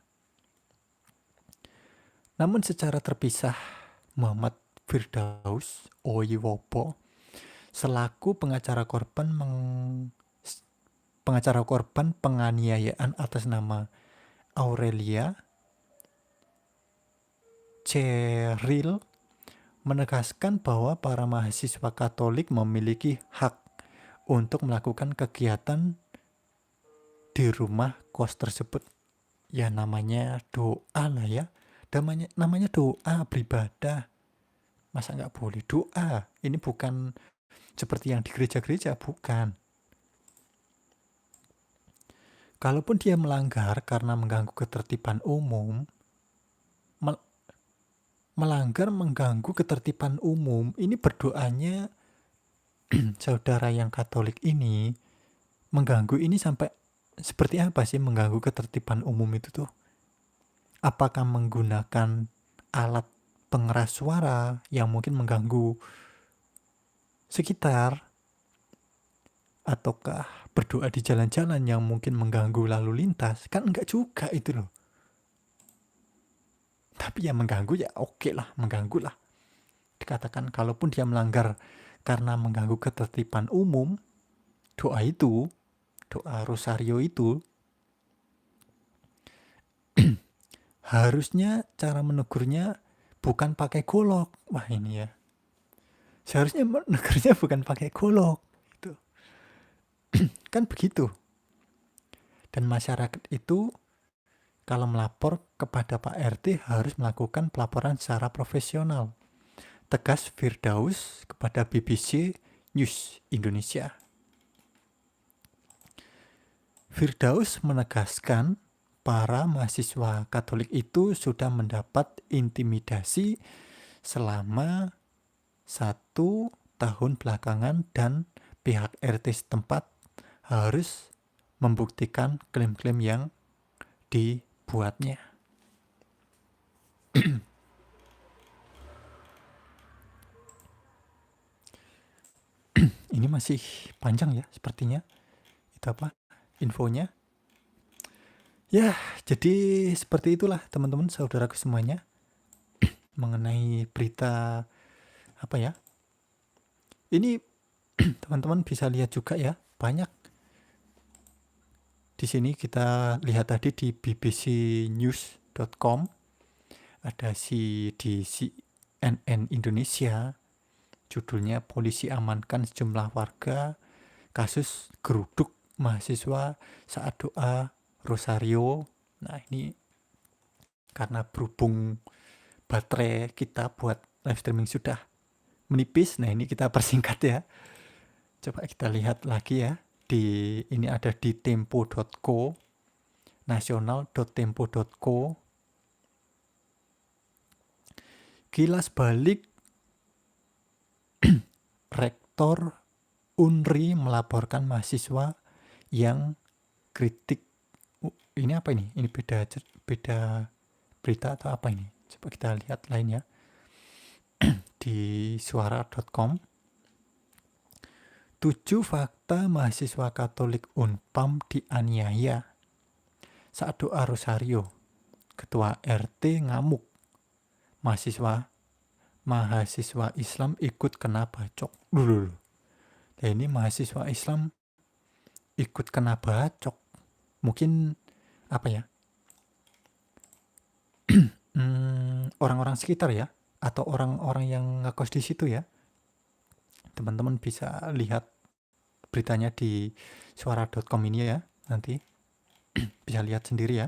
Namun secara terpisah, Muhammad Firdaus Oyiwopo selaku pengacara korban penganiayaan atas nama Aurelia Ceril menegaskan bahwa para mahasiswa Katolik memiliki hak untuk melakukan kegiatan di rumah kos tersebut. Ya namanya doa lah ya. Namanya doa, beribadah. Masa nggak boleh doa? Ini bukan seperti yang di gereja-gereja, bukan. Kalaupun dia melanggar karena mengganggu ketertiban umum, mengganggu ketertiban umum, ini berdoanya saudara yang Katolik ini mengganggu ini sampai seperti apa sih mengganggu ketertiban umum itu tuh? Apakah menggunakan alat pengeras suara yang mungkin mengganggu sekitar? Ataukah berdoa di jalan-jalan yang mungkin mengganggu lalu lintas? Kan enggak juga itu loh. Tapi ya mengganggu ya oke lah, mengganggu lah. Dikatakan kalaupun dia melanggar karena mengganggu ketertiban umum, doa rosario itu harusnya cara menegurnya bukan pakai golok. Wah ini ya, seharusnya menegurnya bukan pakai golok gitu. Kan begitu. Dan masyarakat itu kalau melapor kepada Pak RT harus melakukan pelaporan secara profesional. Tegas Firdaus kepada BBC News Indonesia. Firdaus menegaskan para mahasiswa Katolik itu sudah mendapat intimidasi selama 1 tahun belakangan dan pihak RT setempat harus membuktikan klaim-klaim yang dibuatnya. Ini masih panjang ya sepertinya. Itu apa? Infonya. Ya, jadi seperti itulah teman-teman saudaraku semuanya mengenai berita apa ya. Ini teman-teman bisa lihat juga ya, banyak di sini kita lihat tadi di bbcnews.com ada di CNN Indonesia, judulnya polisi amankan sejumlah warga kasus geruduk mahasiswa saat doa rosario. Nah ini karena berhubung baterai kita buat live streaming sudah menipis, nah ini kita persingkat ya. Coba kita lihat lagi ya. Ini ada di tempo.co, nasional.tempo.co. Kilas balik Rektor Unri melaporkan mahasiswa yang kritik. Ini apa ini? Ini beda berita atau apa ini? Coba kita lihat lain ya. Di suara.com. 7 fakta mahasiswa Katolik Unpam dianiaya saat doa rosario. Ketua RT ngamuk. Mahasiswa Islam ikut kena bacok. Dulu. Nah ini mahasiswa Islam ikut kena bacok. Mungkin apa ya? Orang-orang sekitar ya, atau orang-orang yang ngekos di situ ya. Teman-teman bisa lihat beritanya di suara.com ini ya, nanti bisa lihat sendiri ya.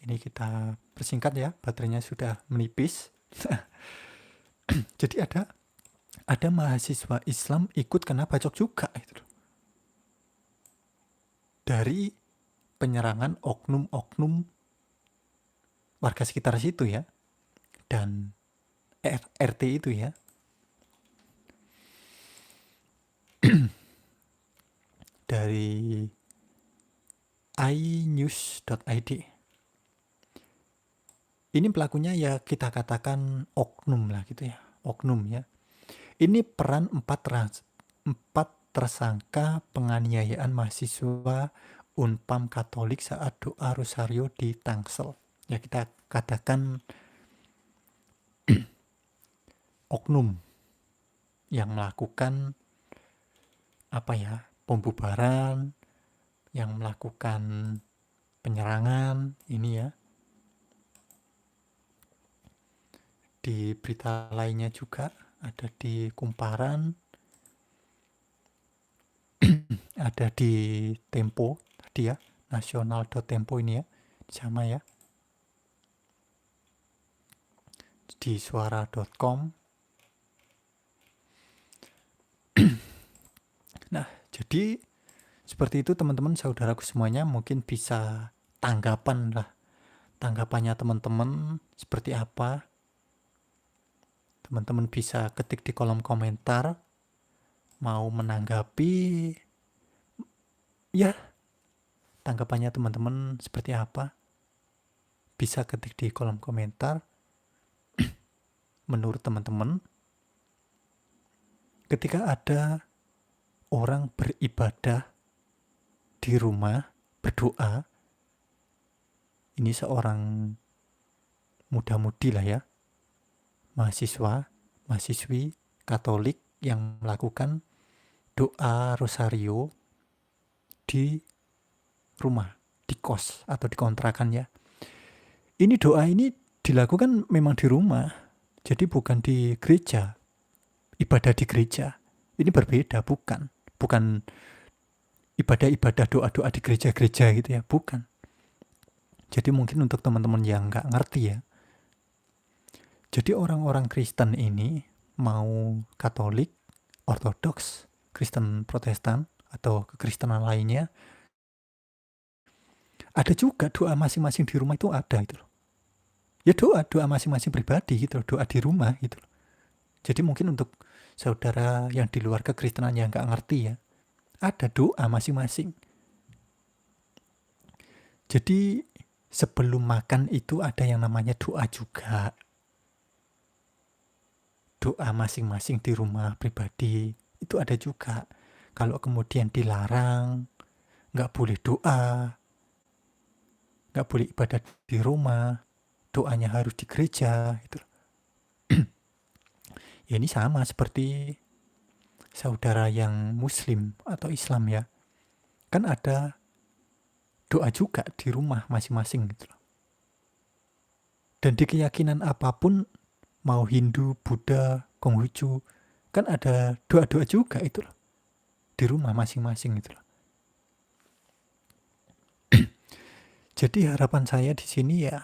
Ini kita persingkat ya, baterainya sudah menipis. Jadi ada mahasiswa Islam ikut kena bacok juga itu. Dari penyerangan oknum-oknum warga sekitar situ ya, dan RT itu ya. Dari inews.id. Ini pelakunya ya kita katakan oknum lah gitu ya, oknum ya. Ini peran 4 tersangka penganiayaan mahasiswa Unpam Katolik saat doa rosario di Tangsel. Ya kita katakan oknum yang melakukan apa ya, pembubaran, yang melakukan penyerangan ini ya. Di berita lainnya juga ada di Kumparan, ada di Tempo tadi ya, nasional.tempo ini ya, sama ya. Di suara.com. Nah, jadi seperti itu teman-teman saudaraku semuanya, mungkin bisa tanggapannya teman-teman seperti apa. Teman-teman bisa ketik di kolom komentar, mau menanggapi ya, tanggapannya teman-teman seperti apa, bisa ketik di kolom komentar. Menurut teman-teman, ketika ada orang beribadah di rumah, berdoa, ini seorang muda-mudi lah ya, mahasiswi Katolik yang melakukan doa rosario di rumah, di kos atau di kontrakan ya. Ini doa ini dilakukan memang di rumah, jadi bukan di gereja, ibadah di gereja. Ini berbeda, bukan ibadah-ibadah doa-doa di gereja-gereja gitu ya, bukan. Jadi mungkin untuk teman-teman yang nggak ngerti ya, jadi orang-orang Kristen ini mau Katolik, Ortodoks, Kristen Protestan, atau kekristenan lainnya, ada juga doa masing-masing di rumah itu ada gitu loh. Ya doa masing-masing pribadi gitu loh, doa di rumah gitu loh. Jadi mungkin untuk saudara yang di luar kekristenan yang nggak ngerti ya, ada doa masing-masing. Jadi sebelum makan itu ada yang namanya doa juga. Doa masing-masing di rumah pribadi itu ada juga. Kalau kemudian dilarang, nggak boleh doa, nggak boleh ibadah di rumah, doanya harus di gereja gitu. Ya ini sama seperti saudara yang muslim atau Islam ya, kan ada doa juga di rumah masing-masing gitu loh. Dan di keyakinan apapun, mau Hindu, Buddha, Konghucu, kan ada doa-doa juga itu loh di rumah masing-masing gitu loh. Jadi harapan saya di sini ya,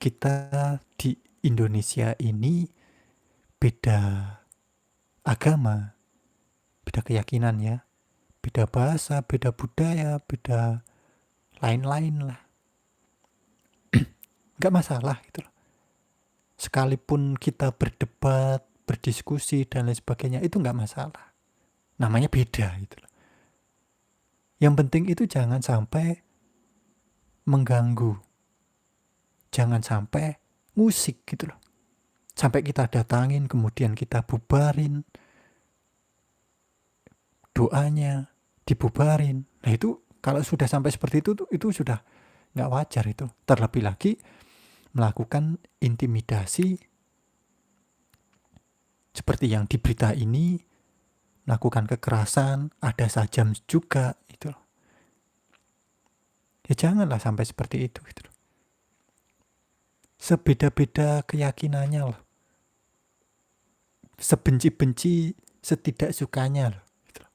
kita di Indonesia ini beda agama, beda keyakinan ya, beda bahasa, beda budaya, beda lain-lain lah. Nggak masalah gitu loh. Sekalipun kita berdebat, berdiskusi dan lain sebagainya, itu nggak masalah. Namanya beda gitu loh. Yang penting itu jangan sampai mengganggu, jangan sampai musik gitu loh. Sampai kita datangin, kemudian kita bubarin, doanya dibubarin. Nah itu kalau sudah sampai seperti itu sudah nggak wajar itu. Terlebih lagi melakukan intimidasi seperti yang di berita ini, melakukan kekerasan, ada sajam juga itu loh. Ya janganlah sampai seperti itu gitu loh. Sebeda-beda keyakinannya loh. Sebenci-benci, setidak sukanya loh. Gitu loh.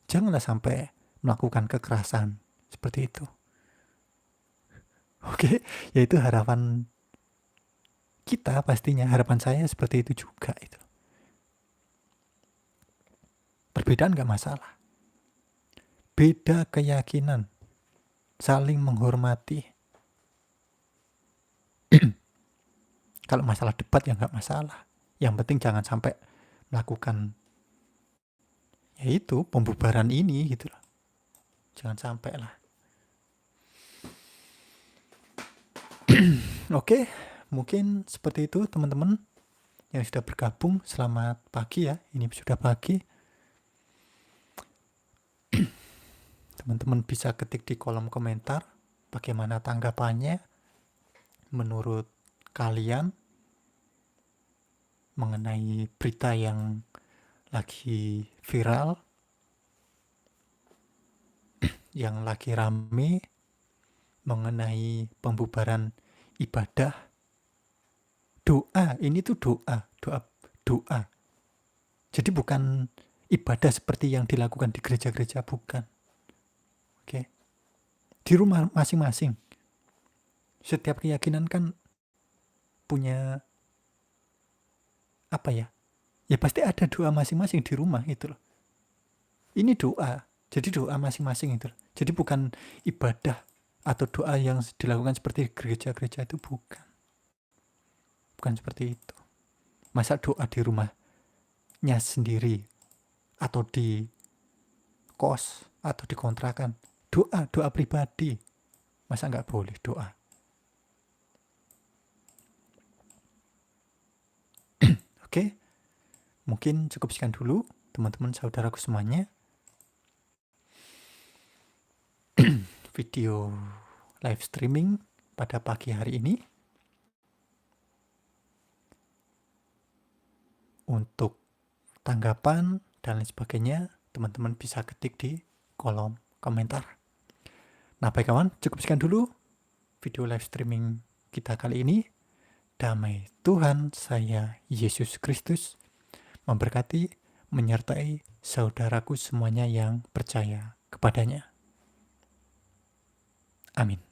Janganlah sampai melakukan kekerasan seperti itu. Oke, yaitu harapan kita pastinya, harapan saya seperti itu juga itu. Perbedaan gak masalah. Beda keyakinan, saling menghormati. Kalau masalah debat ya gak masalah. Yang penting jangan sampai melakukan yaitu pembubaran ini gitu loh. Jangan sampai lah. Oke, mungkin seperti itu teman-teman yang sudah bergabung. Selamat pagi ya, ini sudah pagi. Teman-teman bisa ketik di kolom komentar bagaimana tanggapannya menurut kalian mengenai berita yang lagi viral, yang lagi rame mengenai pembubaran ibadah. Doa, ini tuh doa. Jadi bukan ibadah seperti yang dilakukan di gereja-gereja, bukan. Oke. Di rumah masing-masing. Setiap keyakinan kan punya apa ya? Ya pasti ada doa masing-masing di rumah itu loh. Ini doa. Jadi doa masing-masing itu loh. Jadi bukan ibadah atau doa yang dilakukan seperti gereja-gereja itu, bukan. Bukan seperti itu. Masa doa di rumahnya sendiri atau di kos atau di kontrakan, doa pribadi, masa nggak boleh doa? Oke, mungkin cukup sekian dulu teman-teman saudaraku semuanya. Video live streaming pada pagi hari ini. Untuk tanggapan dan lain sebagainya, teman-teman bisa ketik di kolom komentar. Nah baik kawan, cukup sekian dulu video live streaming kita kali ini. Damai Tuhan saya Yesus Kristus memberkati, menyertai saudaraku semuanya yang percaya kepadanya. Amin.